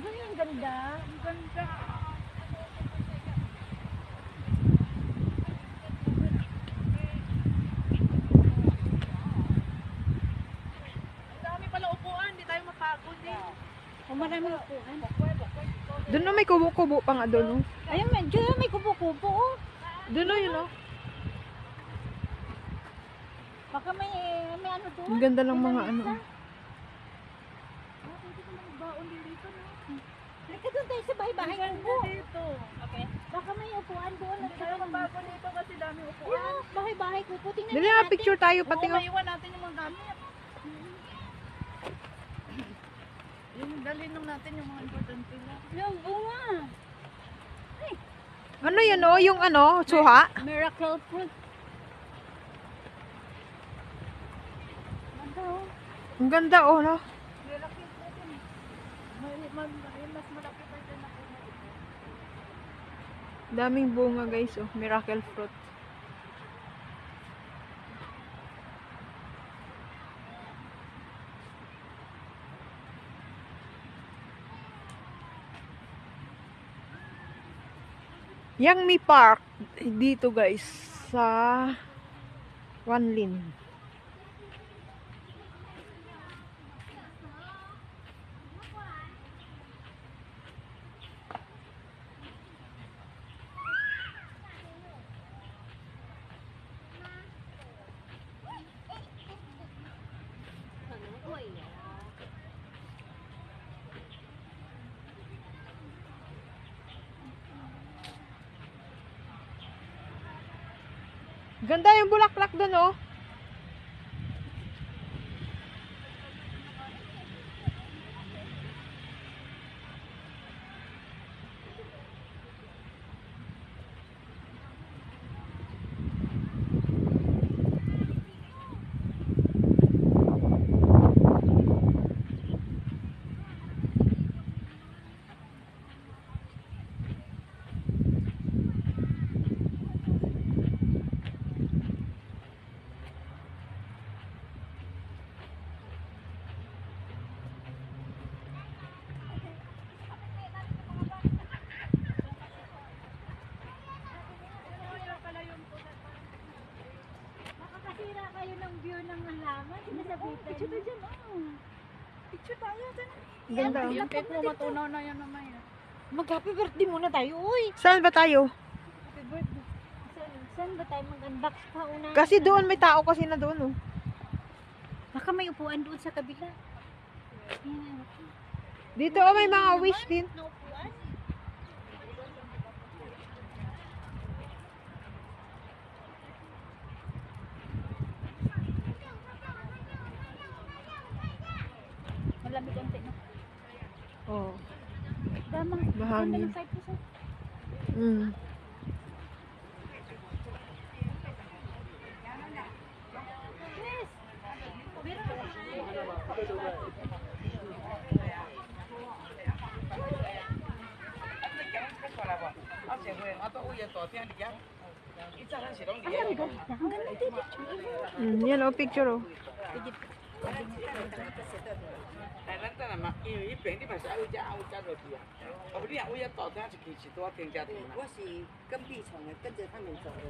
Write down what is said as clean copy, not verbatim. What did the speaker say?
Ay, ang ganda. Ang ganda. Ang dami pala upuan. Hindi tayo mapagod eh. Ang marami upuan. Doon na may kubo-kubo pa nga doon. Oh. Ayun, medyo may kubo-kubo oh. Doon na yun oh. Baka may ano doon. Ang ganda lang mga ano. Pwede ka magbaon din dito, no? Halika doon tayo sa bahay-bahay kubo. Dito. Okay. Baka may upuan doon. Hindi tayo mabago dito kasi dami upuan. Yeah, bahay-bahay kubo. Tingnan Dali nga, picture tayo Oo, pati oh. maiwan natin yung mga gamit. Yung dalhin lang natin yung mga importante lang. Yung bunga. Ano yun oh? Yung ano? Suha? Miracle fruit. Ganda oh. Ang ganda oh no? Malaki po din. Mas malaki pa dyan ako. Daming bunga guys oh. Miracle fruit. Yang Mi Park dito guys sa Wanlin. Ganda yung bulaklak doon oh. Makakasira kayo ng view ng halaman. Sinasabitan. Picture tayo dyan, oh. Picture tayo dyan. Ganda oh. Yung cake mo matunaw na yan naman yan. Mag-happy birthday muna tayo, uy. Saan ba tayo? Happy birthday. Saan ba tayo mag-unbox pa una? Kasi doon may tao kasi na doon oh. Baka may upuan doon sa kabila. Ayan. Dito oh may mga wish din. Na upuan? Malamig ang tingnan. Oh. Damang. Bahangin. Ganda ng 5%. Mm. Yes. Ang ganda dito. Yan oh picture oh.我是跟屁虫的，跟着他们走的。